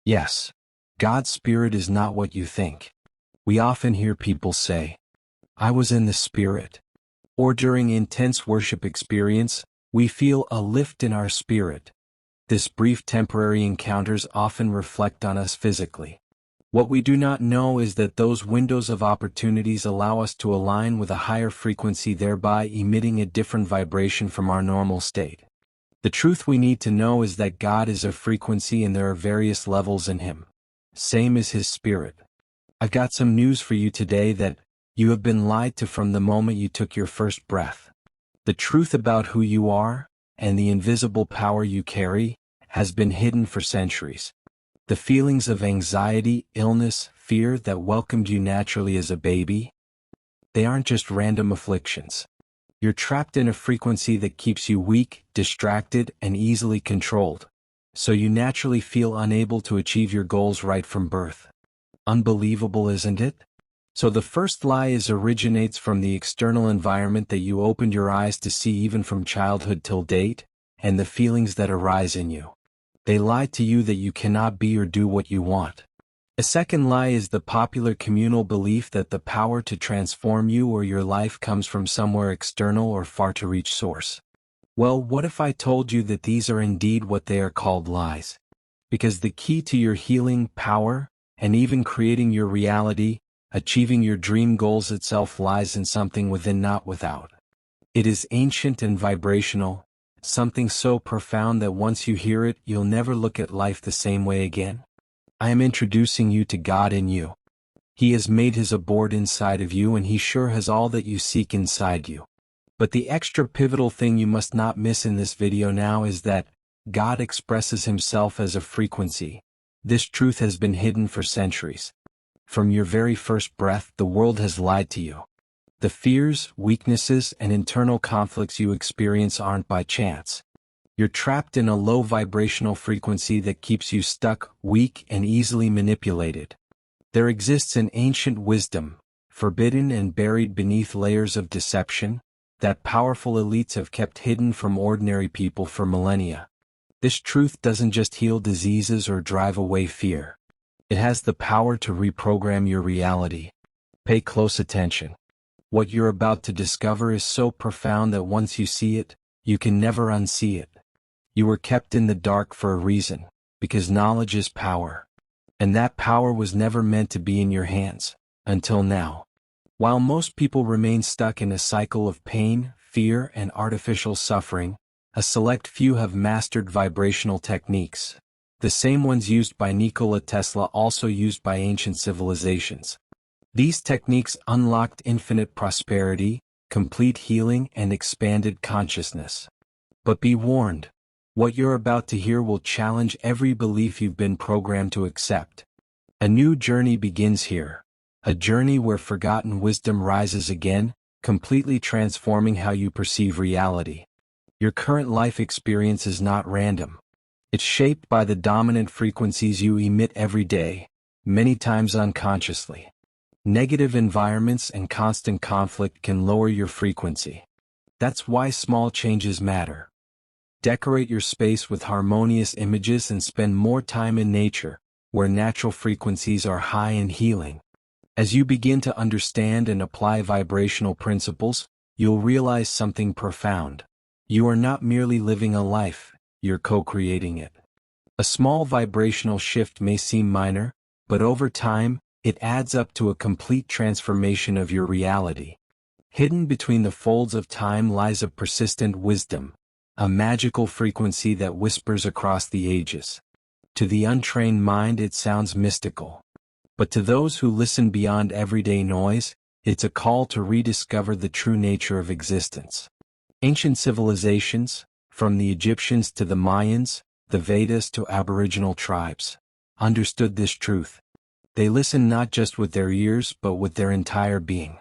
Yes, God's Spirit is not what you think. We often hear people say, "I was in the Spirit." Or during intense worship experience, we feel a lift in our spirit. This brief temporary encounters often reflect on us physically. What we do not know is that those windows of opportunities allow us to align with a higher frequency, thereby emitting a different vibration from our normal state. The truth we need to know is that God is a frequency and there are various levels in Him. Same as His Spirit. I've got some news for you today that you have been lied to from the moment you took your first breath. The truth about who you are, and the invisible power you carry, has been hidden for centuries. The feelings of anxiety, illness, fear that welcomed you naturally as a baby, they aren't just random afflictions. You're trapped in a frequency that keeps you weak, distracted, and easily controlled. So you naturally feel unable to achieve your goals right from birth. Unbelievable, isn't it? So the first lie originates from the external environment that you opened your eyes to see even from childhood till date, and the feelings that arise in you. They lie to you that you cannot be or do what you want. A second lie is the popular communal belief that the power to transform you or your life comes from somewhere external or far-to-reach source. Well, what if I told you that these are indeed what they are called lies? Because the key to your healing, power, and even creating your reality, achieving your dream goals itself lies in something within, not without. It is ancient and vibrational, something so profound that once you hear it, you'll never look at life the same way again. I am introducing you to God in you. He has made His abode inside of you, and He sure has all that you seek inside you. But the extra pivotal thing you must not miss in this video now is that God expresses Himself as a frequency. This truth has been hidden for centuries. From your very first breath, the world has lied to you. The fears, weaknesses, and internal conflicts you experience aren't by chance. You're trapped in a low vibrational frequency that keeps you stuck, weak, and easily manipulated. There exists an ancient wisdom, forbidden and buried beneath layers of deception, that powerful elites have kept hidden from ordinary people for millennia. This truth doesn't just heal diseases or drive away fear. It has the power to reprogram your reality. Pay close attention. What you're about to discover is so profound that once you see it, you can never unsee it. You were kept in the dark for a reason, because knowledge is power. And that power was never meant to be in your hands, until now. While most people remain stuck in a cycle of pain, fear, and artificial suffering, a select few have mastered vibrational techniques. The same ones used by Nikola Tesla, also used by ancient civilizations. These techniques unlocked infinite prosperity, complete healing, and expanded consciousness. But be warned. What you're about to hear will challenge every belief you've been programmed to accept. A new journey begins here. A journey where forgotten wisdom rises again, completely transforming how you perceive reality. Your current life experience is not random. It's shaped by the dominant frequencies you emit every day, many times unconsciously. Negative environments and constant conflict can lower your frequency. That's why small changes matter. Decorate your space with harmonious images and spend more time in nature, where natural frequencies are high and healing. As you begin to understand and apply vibrational principles, you'll realize something profound. You are not merely living a life, you're co-creating it. A small vibrational shift may seem minor, but over time, it adds up to a complete transformation of your reality. Hidden between the folds of time lies a persistent wisdom, a magical frequency that whispers across the ages. To the untrained mind it sounds mystical. But to those who listen beyond everyday noise, it's a call to rediscover the true nature of existence. Ancient civilizations, from the Egyptians to the Mayans, the Vedas to Aboriginal tribes, understood this truth. They listened not just with their ears but with their entire being.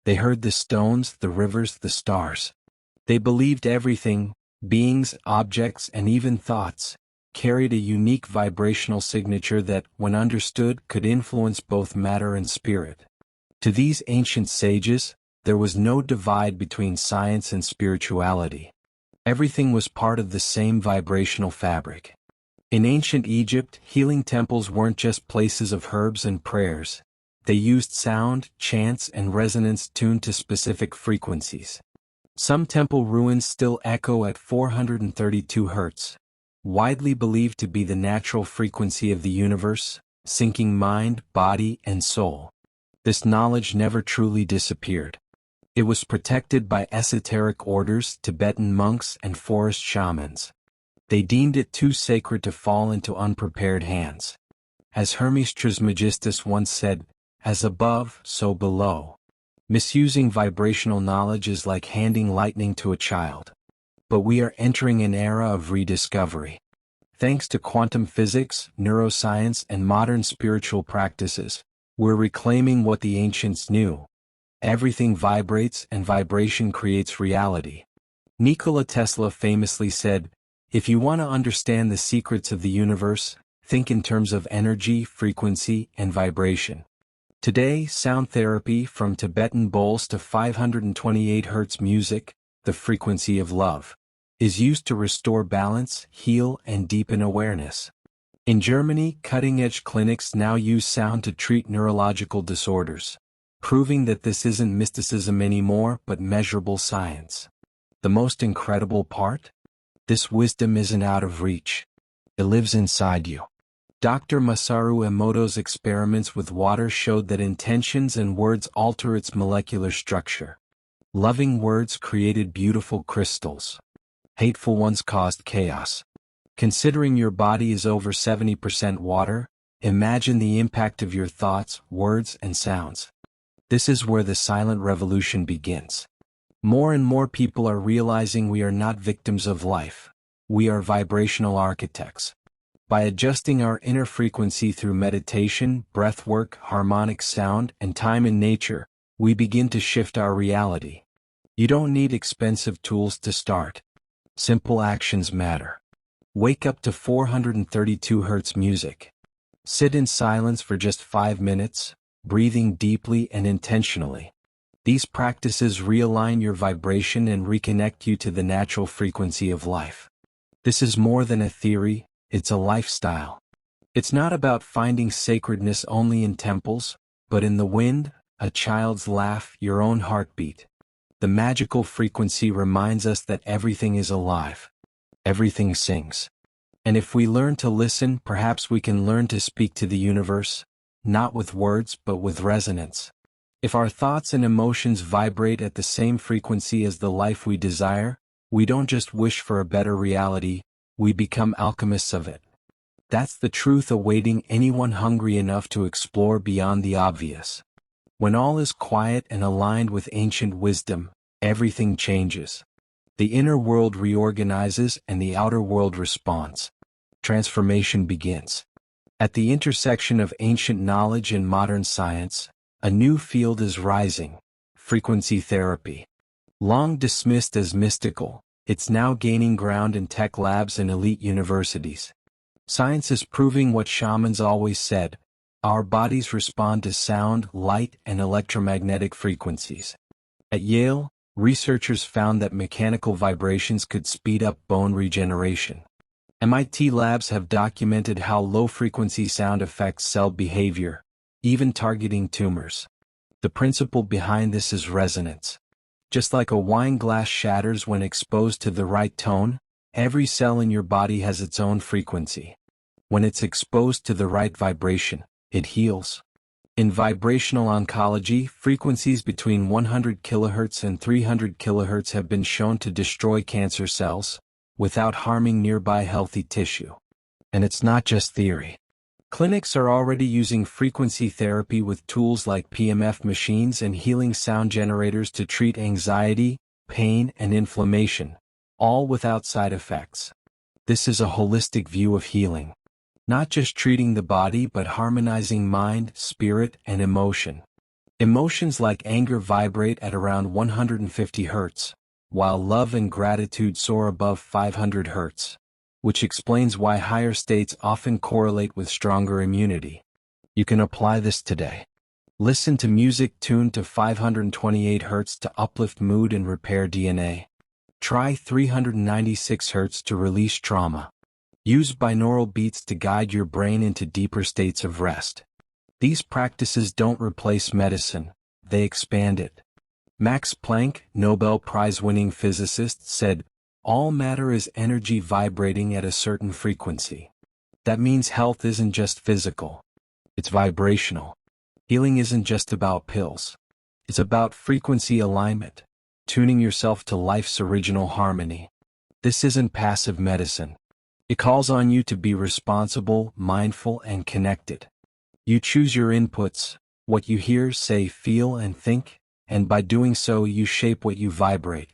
They heard the stones, the rivers, the stars. They believed everything, beings, objects, and even thoughts, carried a unique vibrational signature that, when understood, could influence both matter and spirit. To these ancient sages, there was no divide between science and spirituality. Everything was part of the same vibrational fabric. In ancient Egypt, healing temples weren't just places of herbs and prayers. They used sound, chants, and resonance tuned to specific frequencies. Some temple ruins still echo at 432 Hz, widely believed to be the natural frequency of the universe, syncing mind, body, and soul. This knowledge never truly disappeared. It was protected by esoteric orders, Tibetan monks, and forest shamans. They deemed it too sacred to fall into unprepared hands. As Hermes Trismegistus once said, "As above, so below." Misusing vibrational knowledge is like handing lightning to a child. But we are entering an era of rediscovery. Thanks to quantum physics, neuroscience, and modern spiritual practices, we're reclaiming what the ancients knew. Everything vibrates, and vibration creates reality. Nikola Tesla famously said, "If you want to understand the secrets of the universe, think in terms of energy, frequency, and vibration." Today, sound therapy, from Tibetan bowls to 528 Hz music, the frequency of love, is used to restore balance, heal, and deepen awareness. In Germany, cutting-edge clinics now use sound to treat neurological disorders, proving that this isn't mysticism anymore but measurable science. The most incredible part? This wisdom isn't out of reach. It lives inside you. Dr. Masaru Emoto's experiments with water showed that intentions and words alter its molecular structure. Loving words created beautiful crystals. Hateful ones caused chaos. Considering your body is over 70% water, imagine the impact of your thoughts, words, and sounds. This is where the silent revolution begins. More and more people are realizing we are not victims of life. We are vibrational architects. By adjusting our inner frequency through meditation, breathwork, harmonic sound, and time in nature, we begin to shift our reality. You don't need expensive tools to start. Simple actions matter. Wake up to 432 Hz music. Sit in silence for just 5 minutes, breathing deeply and intentionally. These practices realign your vibration and reconnect you to the natural frequency of life. This is more than a theory. It's a lifestyle. It's not about finding sacredness only in temples, but in the wind, a child's laugh, your own heartbeat. The magical frequency reminds us that everything is alive. Everything sings. And if we learn to listen, perhaps we can learn to speak to the universe, not with words but with resonance. If our thoughts and emotions vibrate at the same frequency as the life we desire, we don't just wish for a better reality, we become alchemists of it. That's the truth awaiting anyone hungry enough to explore beyond the obvious. When all is quiet and aligned with ancient wisdom, everything changes. The inner world reorganizes and the outer world responds. Transformation begins. At the intersection of ancient knowledge and modern science, a new field is rising: frequency therapy. Long dismissed as mystical, it's now gaining ground in tech labs and elite universities. Science is proving what shamans always said: our bodies respond to sound, light, and electromagnetic frequencies. At Yale, researchers found that mechanical vibrations could speed up bone regeneration. MIT labs have documented how low-frequency sound affects cell behavior, even targeting tumors. The principle behind this is resonance. Just like a wine glass shatters when exposed to the right tone, every cell in your body has its own frequency. When it's exposed to the right vibration, it heals. In vibrational oncology, frequencies between 100 kHz and 300 kHz have been shown to destroy cancer cells, without harming nearby healthy tissue. And it's not just theory. Clinics are already using frequency therapy with tools like PMF machines and healing sound generators to treat anxiety, pain, and inflammation, all without side effects. This is a holistic view of healing. Not just treating the body but harmonizing mind, spirit, and emotion. Emotions like anger vibrate at around 150 Hz, while love and gratitude soar above 500 Hz. Which explains why higher states often correlate with stronger immunity. You can apply this today. Listen to music tuned to 528 Hz to uplift mood and repair DNA. Try 396 Hz to release trauma. Use binaural beats to guide your brain into deeper states of rest. These practices don't replace medicine, they expand it. Max Planck, Nobel Prize-winning physicist, said, "All matter is energy vibrating at a certain frequency." That means health isn't just physical. It's vibrational. Healing isn't just about pills. It's about frequency alignment, tuning yourself to life's original harmony. This isn't passive medicine. It calls on you to be responsible, mindful, and connected. You choose your inputs, what you hear, say, feel, and think, and by doing so you shape what you vibrate.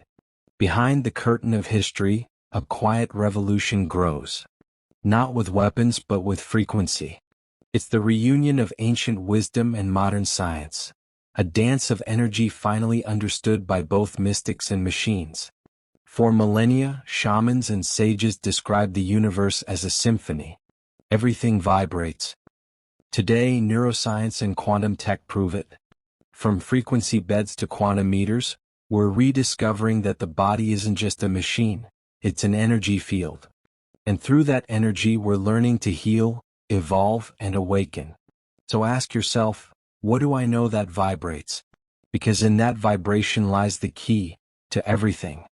Behind the curtain of history, a quiet revolution grows. Not with weapons but with frequency. It's the reunion of ancient wisdom and modern science. A dance of energy finally understood by both mystics and machines. For millennia, shamans and sages described the universe as a symphony. Everything vibrates. Today, neuroscience and quantum tech prove it. From frequency beds to quantum meters, we're rediscovering that the body isn't just a machine, it's an energy field. And through that energy we're learning to heal, evolve, and awaken. So ask yourself, what do I know that vibrates? Because in that vibration lies the key to everything.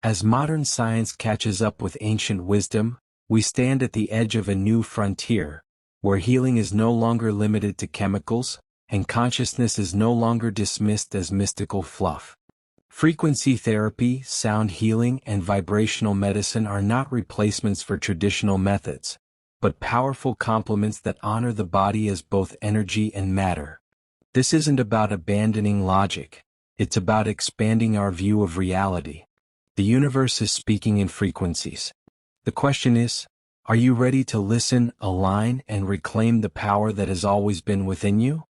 As modern science catches up with ancient wisdom, we stand at the edge of a new frontier, where healing is no longer limited to chemicals, and consciousness is no longer dismissed as mystical fluff. Frequency therapy, sound healing, and vibrational medicine are not replacements for traditional methods, but powerful complements that honor the body as both energy and matter. This isn't about abandoning logic, it's about expanding our view of reality. The universe is speaking in frequencies. The question is, are you ready to listen, align, and reclaim the power that has always been within you?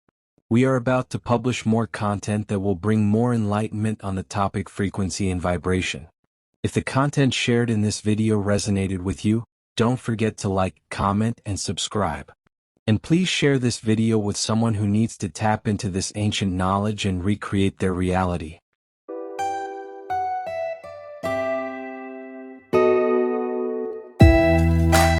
We are about to publish more content that will bring more enlightenment on the topic frequency and vibration. If the content shared in this video resonated with you, don't forget to like, comment, and subscribe. And please share this video with someone who needs to tap into this ancient knowledge and recreate their reality.